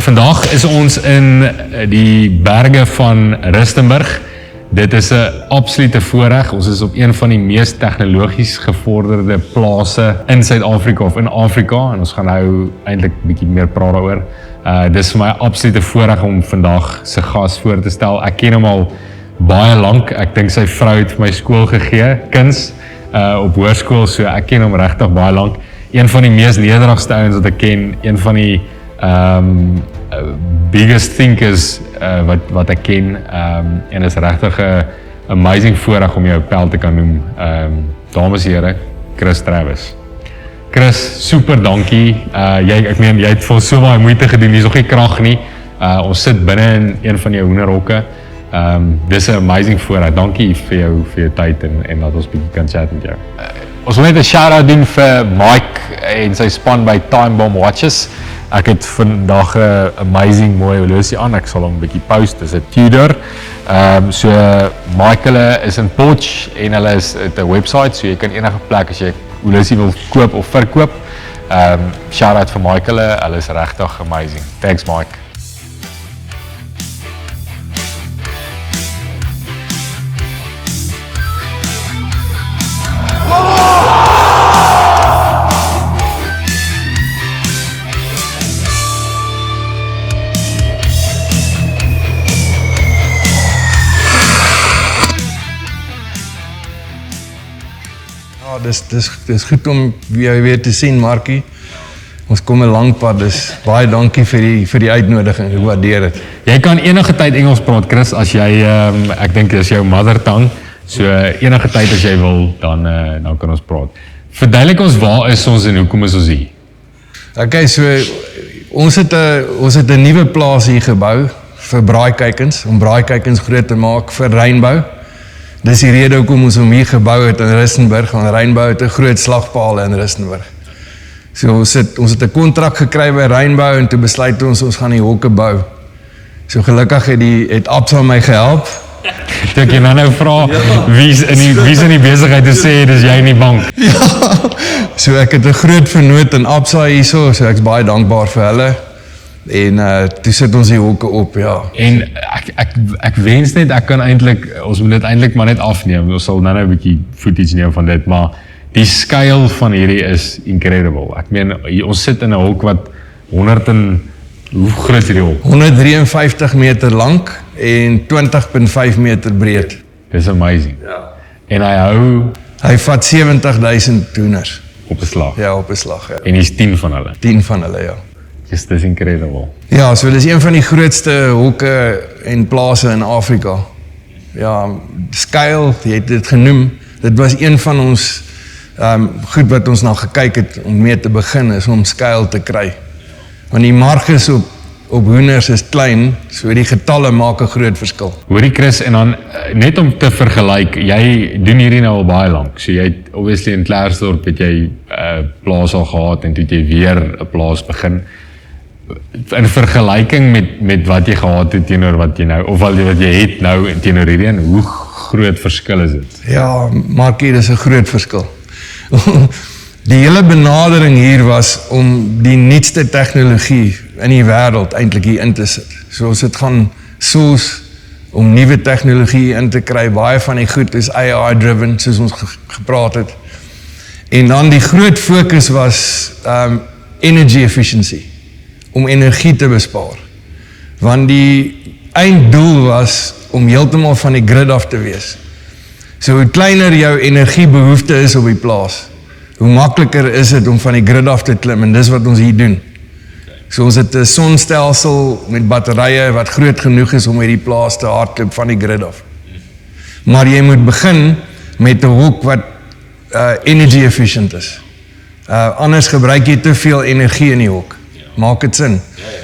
Vandaag is ons in die berge van Rustenburg. Dit is 'n absolute voorreg. Ons is op een van die mees tegnologies gevorderde plase in Suid-Afrika of in Afrika en ons gaan nou eintlik 'n bietjie meer praat daaroor. Dis vir my 'n absolute voorreg om vandag se gas voor te stel. Ek ken hom al baie lank. Ek dink sy vrou het vir my skool gegee, kuns op hoërskool, so ek ken hom regtig baie lank. Een van die mees nederigste ouens wat ek ken, een van die biggest thinkers wat ek ken, en is regtig 'n amazing voorreg om jou pel te kan noem. Dames en here, Chris Travis. Chris, super dankie. Jy het vir so baie moeite gedoen. Hier's nog nie krag nie. Ons sit binne in een van jou hoenderhokke. Dis 'n amazing voorreg. Dankie vir jou tyd en dat ons bietjie kan chat met jou. Ons wil net 'n shout-out doen vir Mike en sy span by Time Bomb Watches. Ek het vandag 'n amazing mooi horlosie aan. Ek sal hom 'n bietjie post. Dis 'n Tudor. So Mike hulle is in Potch en hulle is 'n website, so jy kan enige plek as jy horlosie wil koop of verkoop. Shout-out vir Mike hulle is regtig amazing. Thanks Mike. Dis goed om jou weer te sien, Markie. Ons kom 'n lang pad, dus baie dankie vir die uitnodiging, ek waardeer dit. Jy kan enige tyd Engels praat, Chris, as jy, ek dink dis jou mother tongue, so enige tyd as jy wil, dan kan ons praat. Verduidelik ons, waar is ons en hoekom is ons hier? Okay, so ons het 'n nuwe plaas hier gebou vir braaikuikens, om braaikuikens groot te maak vir Rainbow. Dis die rede hoekom ons hom hier gebou het in Rustenburg, want Rainbow het 'n groot slagpaal in Rustenburg. So ons het 'n kontrak gekry by Rainbow en toe besluit ons gaan die hokke bou. So gelukkig het Absa my gehelp. Toe ek jy nou vra, wie's in die besigheid te sê, dis jy in die bank. Ja, so ek het 'n groot vernoot in Absa hierso, so ek's baie dankbaar vir hulle. En toe sit ons die hokke op, ja. En ek wens net, ons moet dit eintlik maar net afneem. Ons sal nou 'n bietjie footage neem van dit, maar die skuil van hierdie is incredible. Ek meen, ons sit in 'n hok wat hoe groot is hierdie hok? 153 meter lank en 20.5 meter breed. Dis amazing. Ja. En hy vat 70,000 toeners. Op 'n slag. Ja, op 'n slag, ja. En hier's 10 van hulle. 10 van hulle, ja. Dis incredible. Ja, so dis een van die grootste hokke en plase in Afrika. Ja, skuil, jy het dit genoem. Dit was een van ons goed wat ons nou gekyk het om mee te begin, is om skuil te kry. Want die marges op hoenders is klein, so die getalle maak 'n groot verskil. Hoorie Chris, en dan net om te vergelyk, jy doen hierdie nou al baie lank. So jy het obviously in Klerksdorp het jy 'n plaas al gehad en toe het jy weer 'n plaas begin. In vergelyking met wat jy gehad het teenoor wat jy nou, of wat jy het nou teenoor hierdie, en hoe groot verskil is dit? Ja, Markie, dis 'n groot verskil. Die hele benadering hier was om die nuutste tegnologie in die wêreld eintlik hier in te sit. So ons het gaan soos om nuwe tegnologie in te kry. Baie van die goed is AI driven, soos ons gepraat het. En dan die groot fokus was energy efficiency, om energie te bespaar. Want die einddoel was om heeltemal van die grid af te wees. So hoe kleiner jou energiebehoefte is op die plaas, hoe makliker is dit om van die grid af te klim, en dis wat ons hier doen. So ons het 'n sonstelsel met batterye wat groot genoeg is om hierdie plaas te hardloop van die grid af. Maar jy moet begin met 'n hok wat energy efficient is. Anders gebruik jy te veel energie in die hok. Maak dit sin?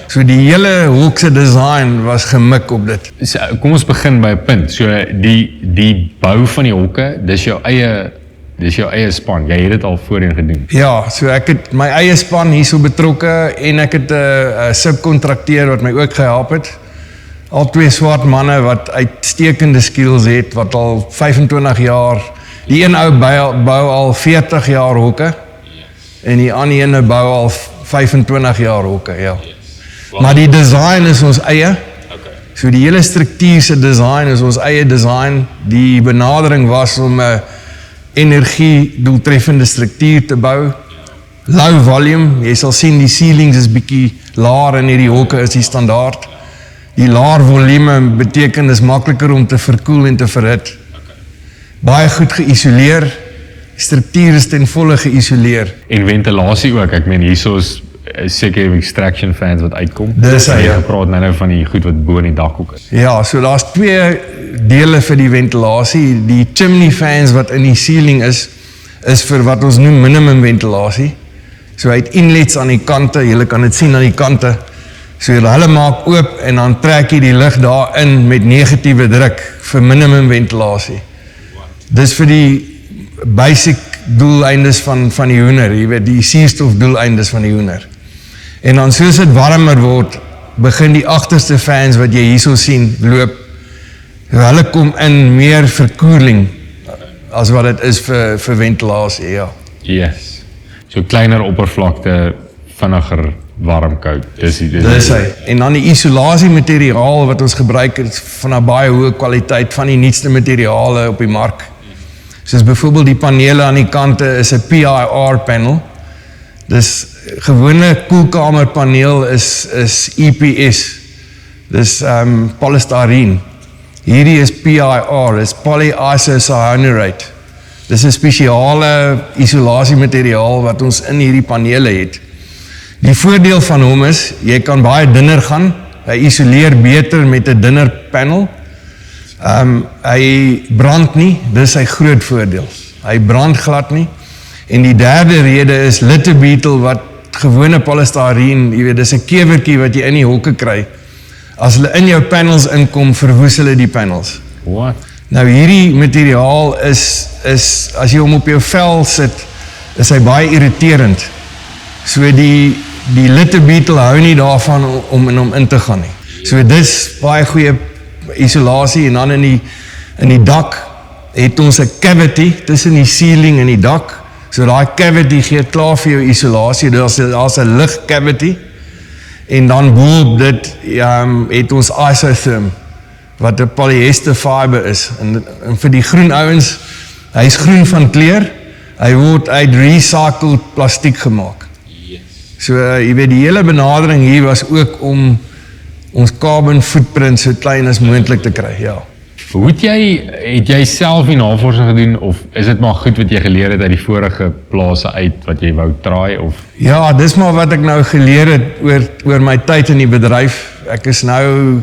So die hele hok se design was gemik op dit. So, kom ons begin by 'n punt. So die bou van die hokke, dis jou eie span. Jy het dit al voorheen gedoen. Ja, so ek het my eie span hierso betrokke en ek het 'n subkontrakteur wat my ook gehelp het. Al twee swart manne wat uitstekende skills het, wat al 25 jaar, die een ou bou al 40 jaar hokke en die ander ene bou al 25 jaar hokke, ja. Maar die design is ons eie. Okay. So die hele struktuur se design is ons eie design. Die benadering was om 'n energie-doeltreffende struktuur te bou. Low volume, jy sal sien die ceilings is bietjie laer in hierdie hokke is die standaard. Die laer volume beteken is makliker om te verkoel en te verhit. Baie goed geïsoleer, die struktuur is ten volle geïsoleer. En ventilasie ook, ek meen hierso is seker extraction fans wat uitkom. Dis hy, Jy ja. gepraat nou van die goed wat bo in die dakhoek is. Ja, so daar's twee dele vir die ventilasie. Die chimney fans wat in die ceiling is vir wat ons noem minimum ventilasie. So hy het inlets aan die kante, julle kan dit sien aan die kante. So hulle maak oop en dan trek jy die lug daarin met negatiewe druk vir minimum ventilasie. Dis vir die basic doeleindes van die hoender, jy weet, die suurstof doeleindes van die hoender. En dan soos dit warmer word, begin die agterste fans wat jy hierso sien loop. Hulle kom in meer verkoeling as wat dit is vir ventilasie, ja. Yes. So kleiner oppervlakte, vinniger warm koud. Dis hy. En dan die isolasiemateriaal wat ons gebruik is van 'n baie hoë kwaliteit van die nuutste materiale op die mark. Soos byvoorbeeld die panele aan die kante is 'n PIR panel. Dis gewone koelkamerpaneel is EPS. Dis polystyrene. Hierdie is PIR, is polyisocyanurate. Dis 'n spesiale isolasiemateriaal wat ons in hierdie panele het. Die voordeel van hom is, jy kan baie dunner gaan, hy isoleer beter met 'n dunner panel. Hy brand nie, dis sy groot voordeel. Hy brand glad nie. En die derde rede is litter beetle wat gewone polystyrene, jy weet, dis 'n kewertjie wat jy in die hokke kry. As hulle in jou panels inkom, verwoes hulle die panels. What? Nou hierdie materiaal is as jy hom op jou vel sit, is hy baie irriterend. So die litter beetle hou nie daarvan om in hom in te gaan nie. So dis baie goeie isolasie en dan in die dak het ons 'n cavity tussen die ceiling en die dak. So daai cavity gee klaar vir jou isolasie. Daar's 'n lug cavity en dan bo dit het ons isotherm wat 'n polyester fiber is en vir die groen ouens, hy's groen van kleur. Hy word uit recycled plastiek gemaak. So jy weet die hele benadering hier was ook om ons carbon footprint so klein as moontlik te kry, ja. Het jy self die navorsing gedoen of is dit maar goed wat jy geleer het uit die vorige plase uit wat jy wou try of? Ja, dis maar wat ek nou geleer het oor my tyd in die bedryf. Ek is nou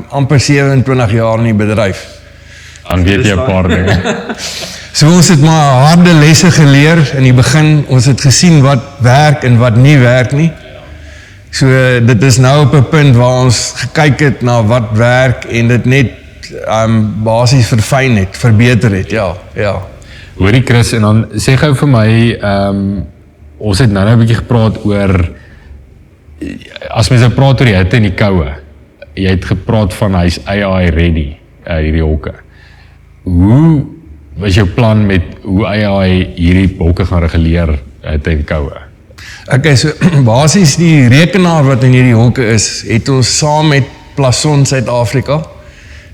amper 27 jaar in die bedryf. Dan weet jy 'n paar dinge. So ons het maar harde lesse geleer in die begin. Ons het gesien wat werk en wat nie werk nie. So dit is nou op 'n punt waar ons gekyk het na wat werk en dit net basies verfyn het, verbeter het, ja. Hoorie Chris, en dan sê gou vir my, ons het nou 'n bietjie gepraat oor, as mens nou praat oor die hitte en die koue, jy het gepraat van hy's AI ready, hierdie hokke. Hoe was jou plan met hoe AI hierdie hokke gaan reguleer hitte en koue? Okay, so basies die rekenaar wat in hierdie hokke is, het ons saam met Plason Suid-Afrika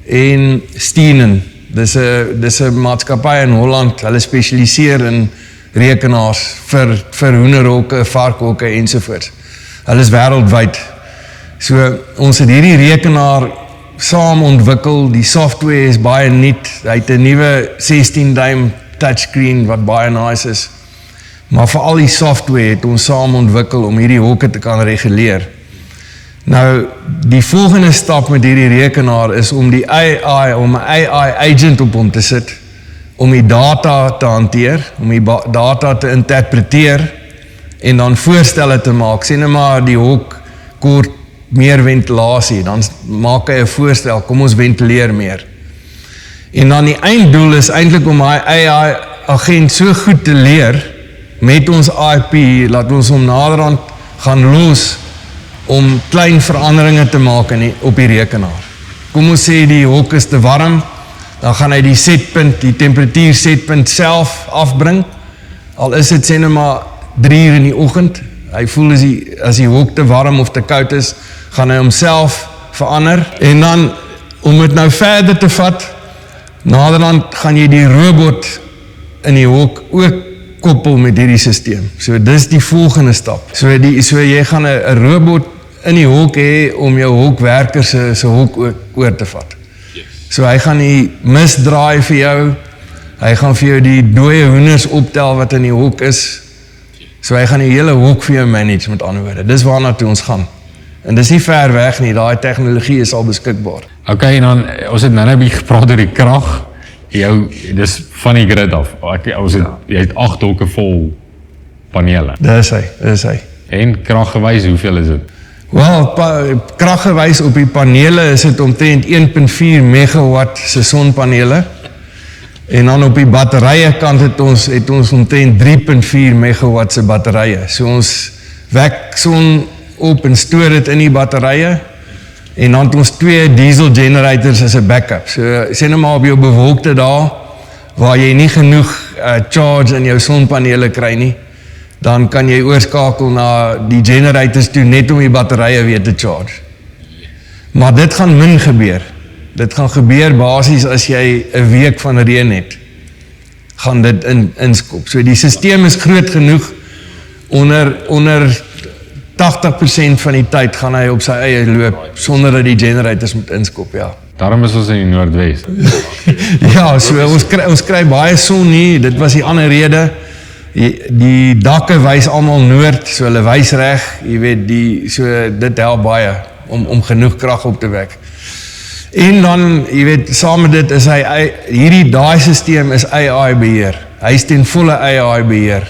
en Steenen. Dis 'n maatskappy in Holland. Hulle spesialiseer in rekenaars vir hoenderhokke, varkhokke ensovoorts. Hulle is wêreldwyd. So ons het hierdie rekenaar saam ontwikkel. Die software is baie nuut. Hy het 'n nuwe 16-duim touchscreen wat baie nice is. Maar veral die software het ons saam ontwikkel om hierdie hokke te kan reguleer. Nou, die volgende stap met hierdie rekenaar is om die AI, om 'n AI agent op hom te sit, om die data te hanteer, om die data te interpreteer en dan voorstelle te maak. Sê net maar die hok kort meer ventilasie, dan maak hy 'n voorstel, kom ons ventileer meer. En dan die einddoel is eintlik om hy AI agent so goed te leer met ons IP, laat ons hom naderhand gaan los om klein veranderinge te maak op die rekenaar. Kom ons sê die hok is te warm, dan gaan hy die setpunt, die temperatuur setpunt self afbring. Al is dit sê net maar 3 uur in die oggend, Hy voel as die hok te warm of te koud is, gaan hy homself verander. En dan, om het nou verder te vat, naderhand gaan jy die robot in die hok ook koppel met hierdie stelsel. So dis die volgende stap. So jy gaan 'n robot in die hok hê om jou hokwerker se hok oor te vat. So hy gaan die mis draai vir jou, hy gaan vir jou die dooie hoenders optel wat in die hok is, so hy gaan die hele hok vir jou manage met ander woorde. Dis waarna toe ons gaan. En dis nie ver weg nie, daai tegnologie is al beskikbaar. Okay, en dan, ons het nou 'n bietjie gepraat oor die krag. Dis van die grid af. Jy het 8 hokke vol panele. Dis hy. En kraggewys, hoeveel is dit? Wel, kraggewys op die panele is dit omtrent 1.4 megawatt se sonpanele. En dan op die batterye kant het ons omtrent 3.4 megawatt se batterye. So ons wek son op en stoor dit in die batterye. En dan het ons 2 diesel generators as 'n backup. So sê nou maar op jou bewolkte dae waar jy nie genoeg charge in jou sonpanele kry nie, dan kan jy oorskakel na die generators toe net om die batterye weer te charge. Maar dit gaan min gebeur. Dit gaan gebeur basies as jy 'n week van reën het. Gaan dit inskop. So die stelsel is groot genoeg onder 80% van die tyd gaan hy op sy eie loop sonder dat die generators moet inskop, ja. Daarom is ons in die Noordwes. Ja, so ons kry baie son nie, dit was die ander rede. Die dakke wys almal noord, so hulle wys reg, jy weet, so dit help baie om genoeg krag op te wek. En dan, jy weet, saam met dit is daai stelsel is AI beheer. Hy is ten volle AI beheer.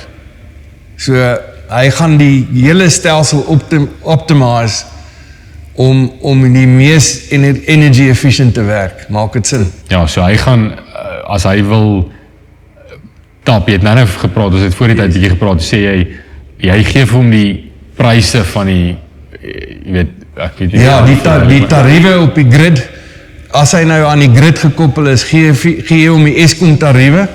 So hy gaan die hele stelsel optimize om die mees energy efficient te werk. Maak dit sin? Ja, so hy gaan, as hy wil tap, jy het nou gepraat, ons het voor die tyd bietjie gepraat, sê jy gee vir hom die pryse van die, jy weet, ek weet nie. Ja, die tariewe op die grid, as hy nou aan die grid gekoppel is, gee jy hom die Eskom tariewe,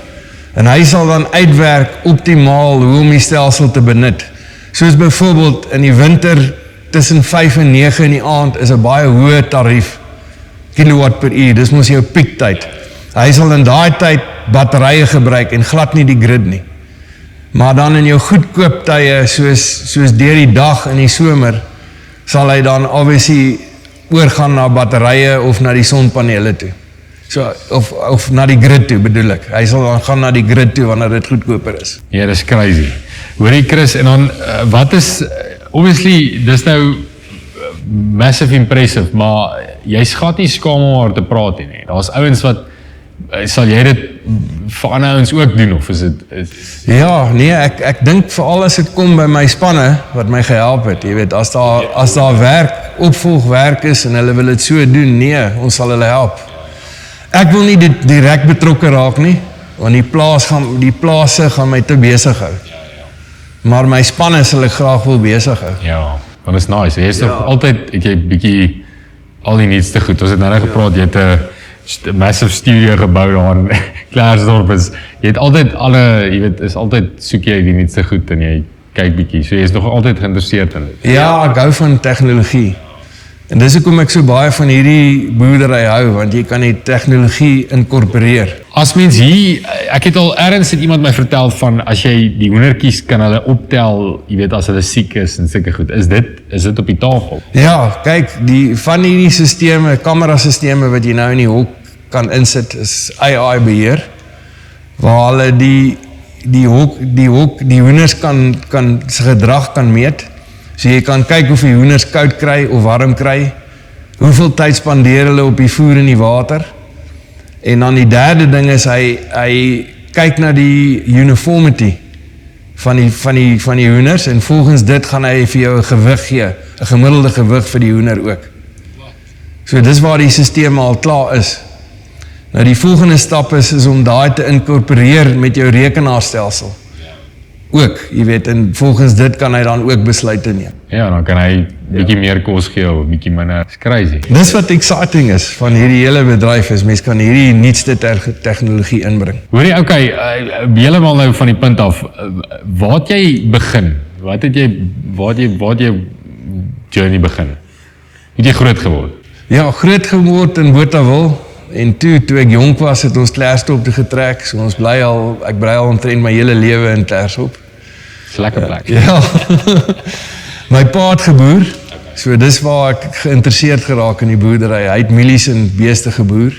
en hy sal dan uitwerk optimaal hoe om die stelsel te benut. Soos byvoorbeeld in die winter tussen 5 en 9 in die aand is 'n baie hoë tarief, kilowatt per uur, dis mos jou piektyd. Hy sal in daai tyd batterye gebruik en glad nie die grid nie. Maar dan in jou goedkoop tye, soos deur die dag in die somer, sal hy dan obviously oorgaan na batterye of na die sonpanele toe. So, of na die grid toe bedoel ek. Hy sal dan gaan na die grid toe wanneer dit goedkoper is. Ja, dis crazy. Hoorie Chris, en dan wat is, obviously, dis nou massive impressive, maar jy gaat nie skaam om oor te praat nie. Daar's ouens wat, sal jy dit vir ander ouens ook doen, of is dit? Ja, nee, ek dink veral as dit kom by my spanne, wat my gehelp het, jy weet, as daar werk, opvolgwerk is, en hulle wil dit so doen, nee, ons sal hulle help. Ek wil nie dit direk betrokke raak nie, want die plase gaan my te besig hou. Maar my spanne sal ek graag wil besig hou. Ja, want is nice. Jy is toch altyd, het jy bietjie al die nuutste goed. Ons het nou gepraat, jy het 'n massive studio gebou daar in Klaersdorp. Jy het altyd jy weet, is altyd soek jy die nuutste goed en jy kyk bietjie. So jy is nog altyd geïnteresseerd in dit. Ja, ek hou van tegnologie. En dis hoekom ek so baie van hierdie boerdery hou, want jy kan die tegnologie inkorporeer. As mens hier, ek het al ergens het iemand my vertel van, as jy die hoendertjies kan hulle optel, jy weet, as hulle siek is en sulke goed, is dit op die tafel? Ja, kyk, van hierdie sisteme, kamerasisteme wat jy nou in die hok kan insit, is AI beheer, waar hulle die hoenders kan sy gedrag kan meet. So jy kan kyk of die hoenders koud kry of warm kry, hoeveel tyd spandeer hulle op die voer en die water. En dan die derde ding is, hy kyk na die uniformity van die hoenders, en volgens dit gaan hy vir jou 'n gewig gee, 'n gemiddelde gewig vir die hoender ook. So dis waar die stelsel al klaar is. Nou die volgende stap is om daai te inkorporeer met jou rekenaarstelsel. Ook, jy weet, en volgens dit kan hy dan ook besluite neem. Ja, dan kan hy bietjie meer kos gee of bietjie minder. It's crazy. Dis wat exciting is van hierdie hele bedryf, is mens kan hierdie nuutste tegnologie inbring. Hoorie, okay, helemaal nou van die punt af, waar het jy begin? waar het jy journey begin? Het jy groot geword? Ja, groot geword in Botawil. En toe ek jonk was, het ons Klerksdorp toe getrek. So ek bly al omtrent my hele lewe in Klerksdorp. Dis lekker plek. Ja. My pa het geboer. So dis waar ek geïnteresseerd geraak in die boerdery. Hy het mielies en beeste geboer.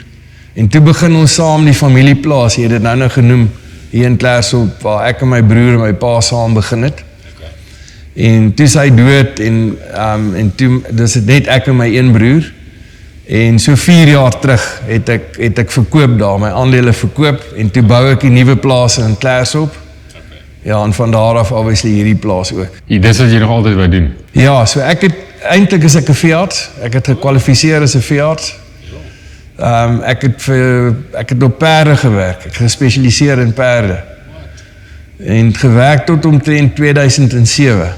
En toe begin ons saam die familieplaas, jy het dit nou genoem, hier in Klerksdorp, waar ek en my broer en my pa saam begin het. En toe is hy dood en toe, dis het net ek en my een broer. En so 4 jaar terug het ek verkoop daar, my aandele verkoop, en toe bou ek die nuwe plaas in Klerksdorp. Ja, en van daar af obviously hierdie plaas ook. Dis wat jy nog altyd wou doen? Ja, so eintlik is ek 'n veearts. Ek het gekwalifiseer as 'n veearts. Ek het op perde gewerk. Ek gespesialiseer in perde. En gewerk tot omtrent 2007.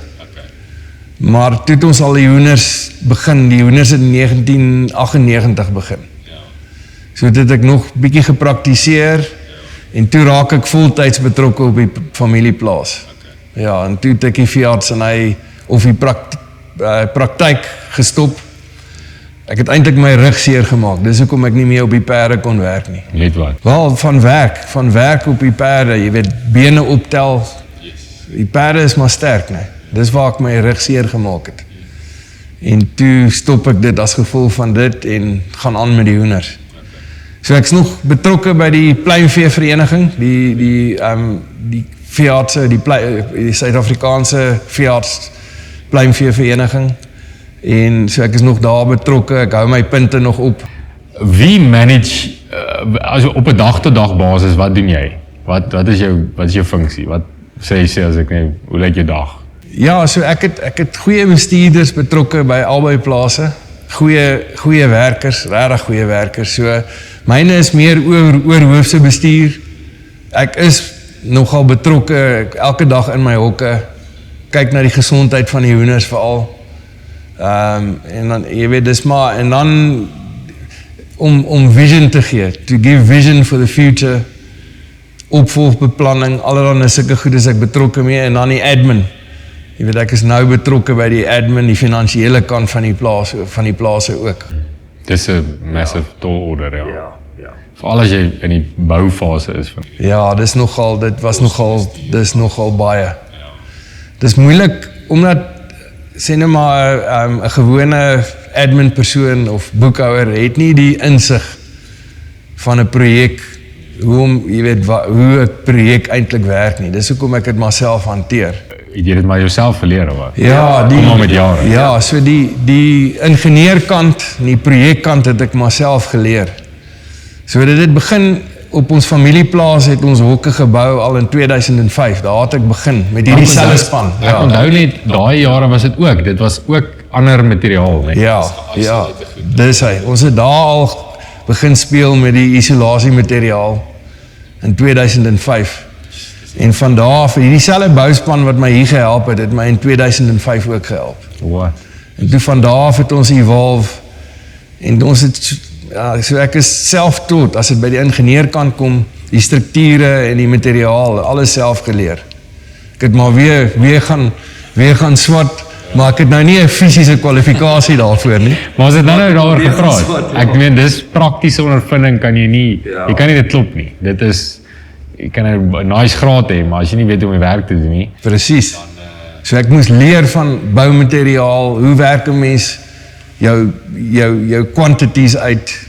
Maar toe het ons al die hoenders begin. Die hoenders het in 1998 begin. So het ek nog bietjie gepraktiseer en toe raak ek voltyds betrokke op die familieplaas. Ja, en toe het ek die veearts en hy of die praktyk gestop. Ek het eintlik my rug seer gemaak. Dis hoekom ek nie meer op die perde kon werk nie. Net wat? Wel, van werk op die perde, jy weet, bene optel. Die perde is maar sterk, nee. Dis waar ek my rug seer gemaak het. En toe stop ek dit as gevolg van dit en gaan aan met die hoenders. So ek's nog betrokke by die pluimveevereniging, die veeartse, die Suid-Afrikaanse veearts pluimveevereniging. En so ek is nog daar betrokke, ek hou my punte nog op. Wie manage, also op 'n dag-tot-dag basis, wat doen jy? Wat is jou funksie? Wat sê jy as ek net, hoe lyk jou dag? Ja, so ek het goeie bestuurders betrokke by albei plase. Goeie werkers, regtig goeie werkers. So myne is meer oor hoofse bestuur. Ek is nogal betrokke elke dag in my hokke. Kyk na die gesondheid van die hoenders veral. En dan, jy weet, dis maar, en dan om vision te gee, to give vision for the future, opvolgbeplanning, allerhande sulke goed is ek betrokke mee, en dan die admin. Jy weet, ek is nou betrokke by die admin, die finansiële kant van die plase ook. Dis 'n massive tall order, ja. Veral as jy in die boufase is. Ja, dis nogal baie. Dis moeilik, omdat sê nou maar 'n gewone admin persoon of boekhouer het nie die insig van 'n projek, hoe 'n projek eintlik werk nie. Dis hoekom ek dit maar self hanteer. Het jy dit maar jouself geleer of wat? Ja, kom maar met jare. Ja, so die ingenieurkant en die projekkant het ek maar self geleer. So dit begin op ons familieplaas, het ons hokke gebou al in 2005. Daar het ek begin met hierdie selfe span. Ek onthou net, daai jare was dit ook. Dit was ook ander materiaal, nee. Ja, dis hy. Ons het daar al begin speel met die isolasiemateriaal in 2005. En van daar af, hierdie selfe bouspan wat my hier gehelp het my in 2005 ook gehelp. Wat? En toe van daar af het ons evolve en ons het, ja, so ek is self-taught, as dit by die ingenieurkant kom, die strukture en die materiaal, alles self geleer. Ek het maar weer gaan swat, maar ek het nou nie 'n fisiese kwalifikasie daarvoor nie. Maar as dit nou daaroor gepraat, ek meen, dis praktiese ondervinding, jy kan nie dit klop nie. Dit is, jy kan 'n nice graad hê, maar as jy nie weet hoe om die werk te doen nie. Presies. So ek moes leer van boumateriaal, hoe werk 'n mens jou quantities uit,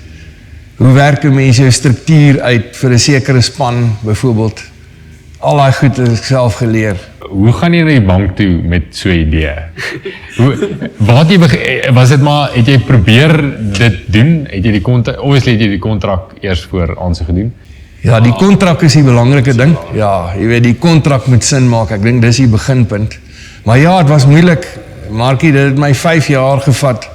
hoe werk 'n mens jou struktuur uit vir 'n sekere span, byvoorbeeld. Al daai goed het ek self geleer. Hoe gaan jy na die bank toe met so 'n idee? Was dit maar, het jy probeer dit doen? Obviously het jy die kontrak eers voor aansig gedoen? Ja, die kontrak is die belangrike ding. Ja, jy weet, die kontrak moet sin maak. Ek dink dis die beginpunt. Maar ja, het was moeilik. Markie, dit het my 5 jaar gevat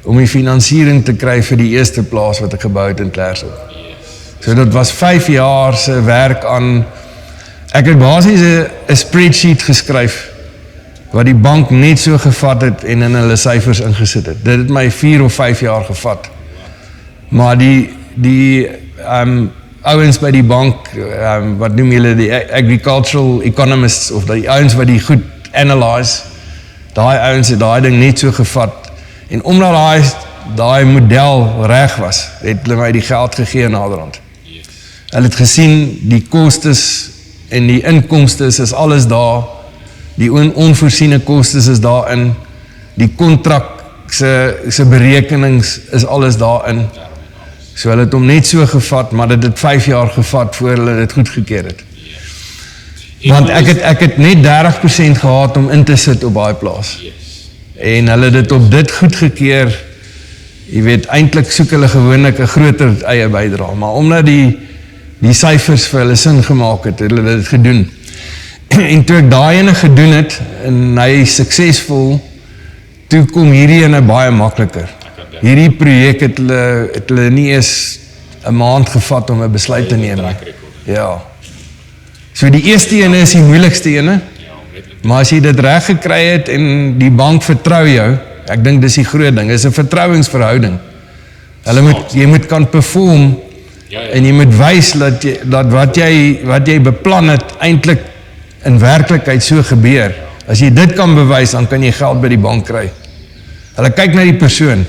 om die finansiering te kry vir die eerste plaas wat ek gebou het in Klerksdorp. So dit was 5 jaar se werk aan. Ek het basies 'n spreadsheet geskryf wat die bank net so gevat het en in hulle syfers ingesit het. Dit het my 4 of 5 jaar gevat. Maar die ouens by die bank, wat noem julle, die agricultural economists, of die ouens wat die goed analyse. Daai ouens het daai ding net so gevat. En omdat daai model reg was, het hulle my die geld gegee naderhand. Hulle het gesien, die kostes en die inkomstes is alles daar, die onvoorsiene kostes is daarin, die kontrak se berekenings is alles daarin. So hulle het hom net so gevat, maar dit het 5 jaar gevat voor hulle dit goedgekeur het. Want ek het net 30% gehad om in te sit op daai plaas. En hulle het dit op dit goedgekeur. Jy weet, eintlik soek hulle gewoonlik 'n groter eie bydra, maar omdat die syfers vir hulle sin gemaak het, het hulle dit gedoen. En toe ek daai ene gedoen het, en hy is suksesvol, toe kom hierdie ene baie makliker. Hierdie projek het hulle nie eens 'n maand gevat om 'n besluit te neem nie. Ja. So die eerste ene is die moeilikste ene, maar as jy dit reg gekry het en die bank vertrou jou, ek dink dis die groot ding, is 'n vertrouensverhouding. Jy moet kan perform, en jy moet wys dat wat jy beplan het, eintlik in werklikheid so gebeur. As jy dit kan bewys, dan kan jy geld by die bank kry. Hulle kyk na die persoon.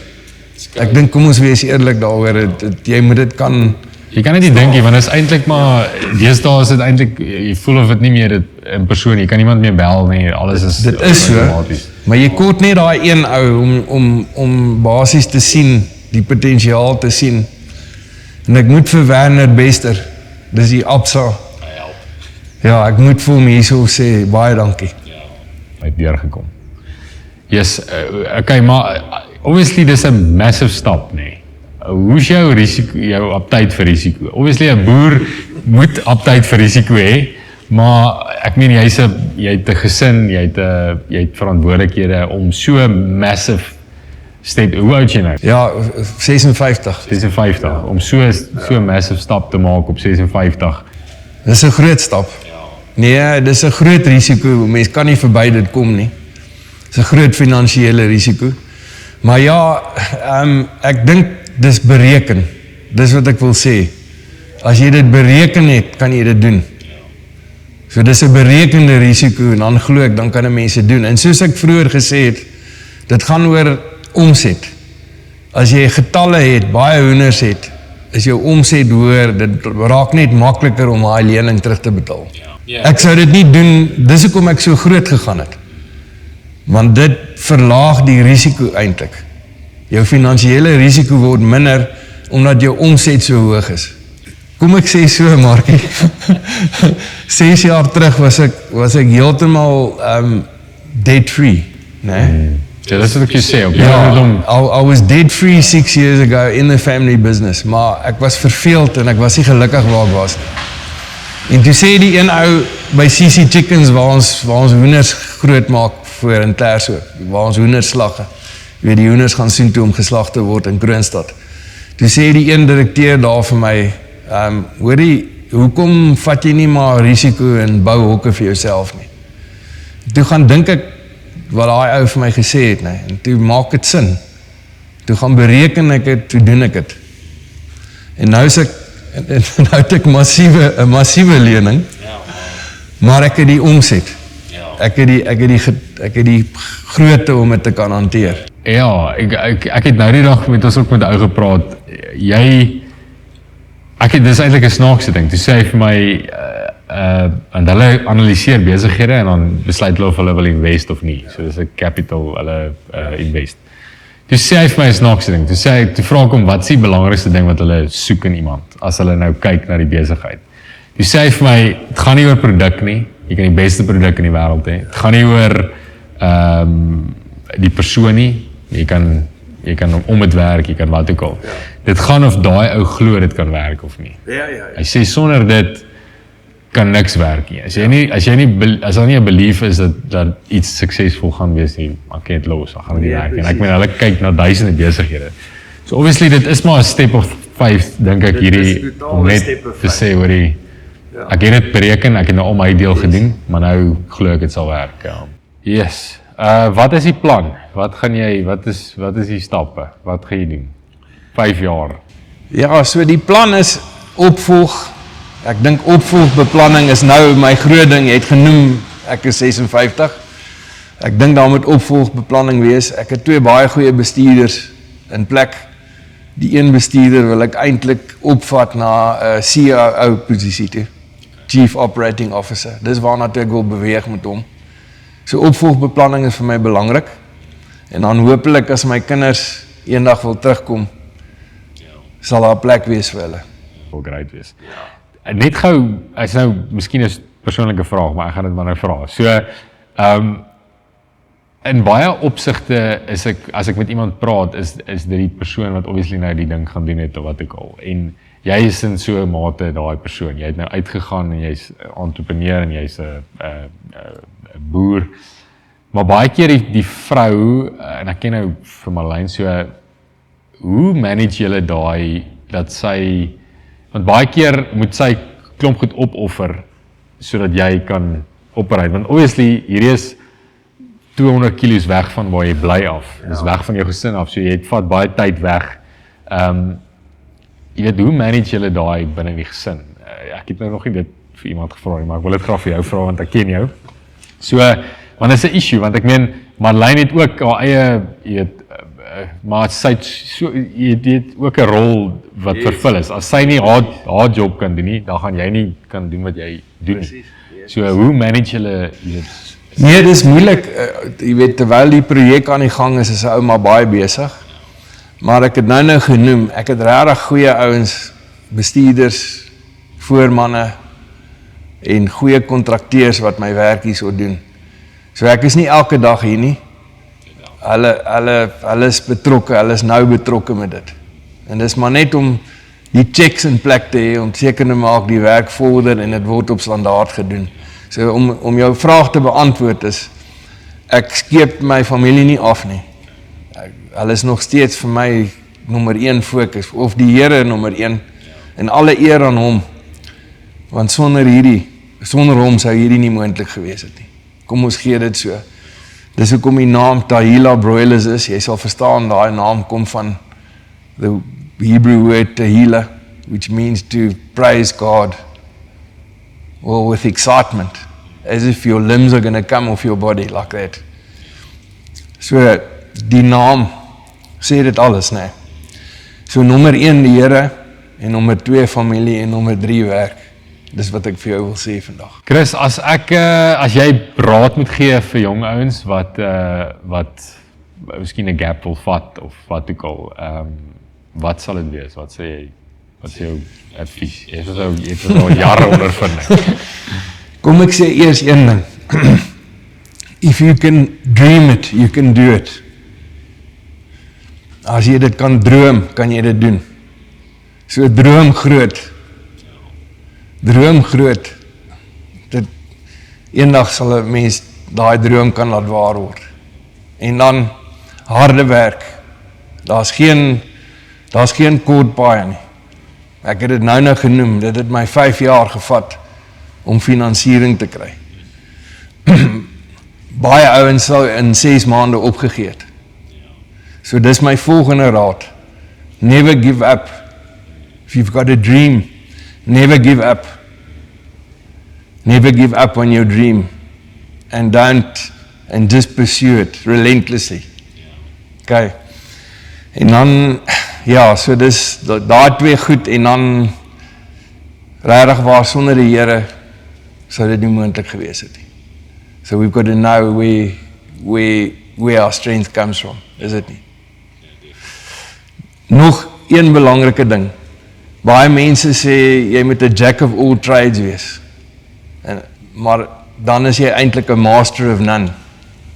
Ek dink, kom ons wees eerlik daaroor, jy moet dit kan... Jy kan net nie dink nie, want dit is eintlik maar, deesdae is dit eintlik, jy voel of dit nie meer dit in persoon, jy kan niemand meer bel nie, alles is... Dit is so, maar jy kort net daai een ou om basies te sien, die potensiaal te sien. En ek moet vir Werner Bester, dis die Absa. Ja, ek moet vir hom hierso sê, baie dankie. Hy het deurgekom. Yes, okay, maar obviously dis 'n massive stap, nee. Hoe is jou aptyd vir risiko? Obviously 'n boer moet aptyd vir risiko hê, maar ek meen jy het 'n gesin, jy het verantwoordelikhede om so massive stap. Hoe oud jy nou? Ja, 56. 56, om so massive stap te maak op 56. Dis 'n groot stap. Nee, dis 'n groot risiko. Mens kan nie verby dit kom nie. Dis 'n groot finansiële risiko. Maar ja, ek dink dis bereken. Dis wat ek wil sê. As jy dit bereken het, kan jy dit doen. So dis 'n berekende risiko en dan glo ek, dan kan 'n mens dit doen. En soos ek vroeër gesê het, dit gaan oor omset. As jy getalle het, baie hoenders het, is jou omset hoër, dit raak net makliker om daai lening terug te betaal. Ek sou dit nie doen, dis hoekom ek so groot gegaan het. Want dit verlaag die risiko eintlik. Jou finansiële risiko word minder, omdat jou omset so hoog is. Kom ek sê so, Markie, 6 jaar terug was ek heeltemal debt-free, né? Ja, dis wat ek jou sê, I was debt-free 6 years ago in the family business, maar ek was verveeld en ek was nie gelukkig waar ek was. En toe sê die een ou by CC Chickens, waar ons hoenders groot maak voor in Terso, waar ons hoenders slagge. Jy weet, die hoenders gaan soen toe om geslag te word in Kroonstad. Toe sê die een direkteur daar vir my, hoorie, hoekom vat jy nie maar risiko en bou hokke vir jouself nie? Toe gaan dink ek, wat daai ou vir my gesê het, nee, en toe maak het sin. Toe gaan bereken ek het, toe doen ek het. En nou het ek 'n massiewe lening, maar ek het die omset. Ek het die grootte om dit te kan hanteer. Ja, ek het nou die dag met ons ook met ou gepraat, dis eintlik 'n snaakse ding, toe sê hy vir my, en hulle analyseer besighede en dan besluit hulle of hulle wil invest of nie, so dis 'n capital, hulle invest. Toe sê hy vir my 'n snaakse ding, toe vra ek hom, wat is die belangrikste ding wat hulle soek in iemand, as hulle nou kyk na die besigheid. Toe sê hy vir my, het gaan nie oor produk nie, jy kan die beste produk in die wêreld hê, het gaan nie oor die persoon nie, jy kan om het werk, jy kan wat ook al. Dit gaan of daai ou glo dit kan werk of nie. Hy sê sonder dit kan niks werk nie. As daar nie 'n belief is dat iets suksesvol gaan wees nie, maak jy dit los, dan gaan dit nie werk nie. En ek meen hulle kyk na duisende besighede. So obviously dit is maar 'n step of 5 dink ek hierdie om net te sê oor die ek het dit bereken, ek het nou al my deel gedoen, maar nou glo ek dit sal werk. Ja. Yes. Wat is die plan? Wat is die stappe? Wat gaan jy doen? 5 jaar. Ja, so die plan is opvolg. Ek dink opvolgbeplanning is nou my groot ding. Jy het genoem, ek is 56. Ek dink daar moet opvolgbeplanning wees. Ek het 2 baie goeie bestuurders in plek. Die een bestuurder wil ek eintlik opvat na 'n COO posisie toe. Chief Operating Officer. Dis waarna toe ek wil beweeg met hom. So opvolgbeplanning is vir my belangrik. En dan hopelik as my kinders eendag wil terugkom, sal daar 'n plek wees vir hulle. Wil great wees. Net gou, is nou miskien 'n persoonlike vraag, maar ek gaan dit maar nou vra. So, in baie opsigte is ek, as ek met iemand praat, is dit die persoon wat obviously nou die ding gaan doen het of wat ook al. En jy is in so 'n mate daai persoon. Jy het nou uitgegaan en jy's 'n entrepreneur en jy's 'n boer. Maar baie keer die vrou, en ek ken nou vir Marlene, so hoe manage julle daai dat sy, want baie keer moet sy klomp goed opoffer sodat jy kan operate. Want obviously hierdie is 200 kilos weg van waar jy bly af. Dis weg van jou gesin af. So jy vat baie tyd weg. Jy weet, hoe manage julle daai binne die gesin? Ek het nou nog nie dit vir iemand gevra nie, maar ek wil dit graag vir jou vra want ek ken jou. So, want dit is 'n issue, want ek meen Marlene het ook haar eie, jy weet, maar sy het so, jy het ook 'n rol wat vervul is. As sy nie haar job kan doen nie, dan gaan jy nie kan doen wat jy doen nie. So, hoe manage julle dit? Nee, dis moeilik. Jy weet, terwyl die projek aan die gang is 'n ou maar baie besig. Maar ek het nou genoem, ek het regtig goeie ouens, bestuurders, voormanne en goeie kontrakteurs wat my werk hierso doen. So ek is nie elke dag hier nie. Hulle is betrokke, hulle is nou betrokke met dit. En dis maar net om die checks in plek te hê, om seker te maak die werk vorder en dit word op standaard gedoen. So om jou vraag te beantwoord is, ek skeep my familie nie af nie. Hulle is nog steeds vir my nommer 1 fokus, of die Here nommer 1, en alle eer aan hom, want sonder hom sou hierdie nie moontlik gewees het nie. Kom ons gee dit so. Dis hoekom die naam Tahila Broilers is, jy sal verstaan, daai naam kom van the Hebrew word Tahila, which means to praise God, or with excitement, as if your limbs are going to come off your body, like that. So, die naam sê dit alles, nee. So, nommer 1 die Here, en nommer 2 familie, en nommer 3 werk. Dis wat ek vir jou wil sê vandag. Chris, as jy raad moet gee vir jong ouens wat miskien 'n gap wil vat, of wat ook al, wat sal dit wees? Wat sê jy? Wat is jou advies? Jy het al jare ondervinding. Kom ek sê eers een ding. If you can dream it, you can do it. As jy dit kan droom, kan jy dit doen. So droom groot. Droom groot. Dit eendag sal 'n mens daai droom kan laat waar word. En dan harde werk. Daar's geen kort paai nie. Ek het dit nou genoem, dit het my 5 jaar gevat om finansiering te kry. Baie ouens sou in 6 maande opgegee het. So dis my volgende raad. Never give up. If you've got a dream, never give up. Never give up on your dream. And just pursue it relentlessly. Okay. En dan, ja, so dis daai 2 goed, en dan regtig waar sonder die Here sou dit nie moontlik gewees het nie. So we've got to know where our strength comes from, is it nie? Nog een belangrike ding. Baie mense sê jy moet 'n jack of all trades wees. Maar dan is jy eintlik 'n master of none,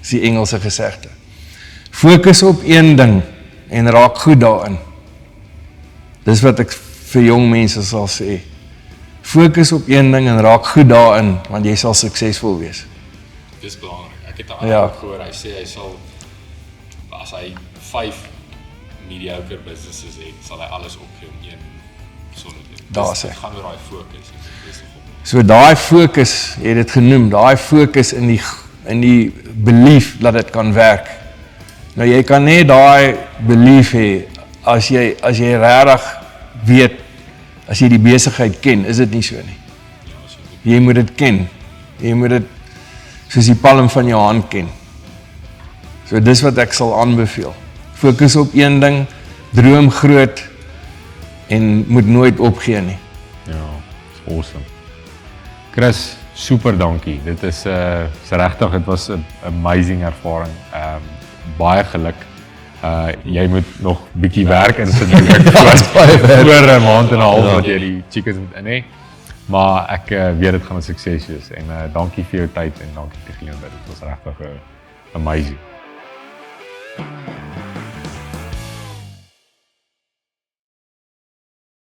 is die Engelse gesegde. Fokus op een ding en raak goed daarin. Dis wat ek vir jong mense sal sê. Fokus op een ding en raak goed daarin, want jy sal suksesvol wees. Dis belangrik. Ek het al gehoor, hy sê hy sal, as hy 5 mediocre businesses het, sal hy alles opgee om een sonder te doen. Daar sê. Dit gaan oor daai fokus. So daai fokus, jy het dit genoem, daai fokus in die belief dat dit kan werk. Nou jy kan net daai belief hê as jy regtig weet, as jy die besigheid ken, is dit nie so nie. Jy moet dit ken. Jy moet dit soos die palm van jou hand ken. So dis wat ek sal aanbeveel. Fokus op een ding, droom groot en moet nooit opgee nie. Ja, is awesome. Chris, super dankie. Dit is regtig, dit was 'n amazing ervaring. Baie geluk. Jy moet nog bietjie werk insit voor 'n maand en 'n half wat jy die chickens moet in hê. Maar ek weet dit gaan 'n sukses wees en dankie vir jou tyd en dankie vir die geleentheid. Dit was regtig amazing.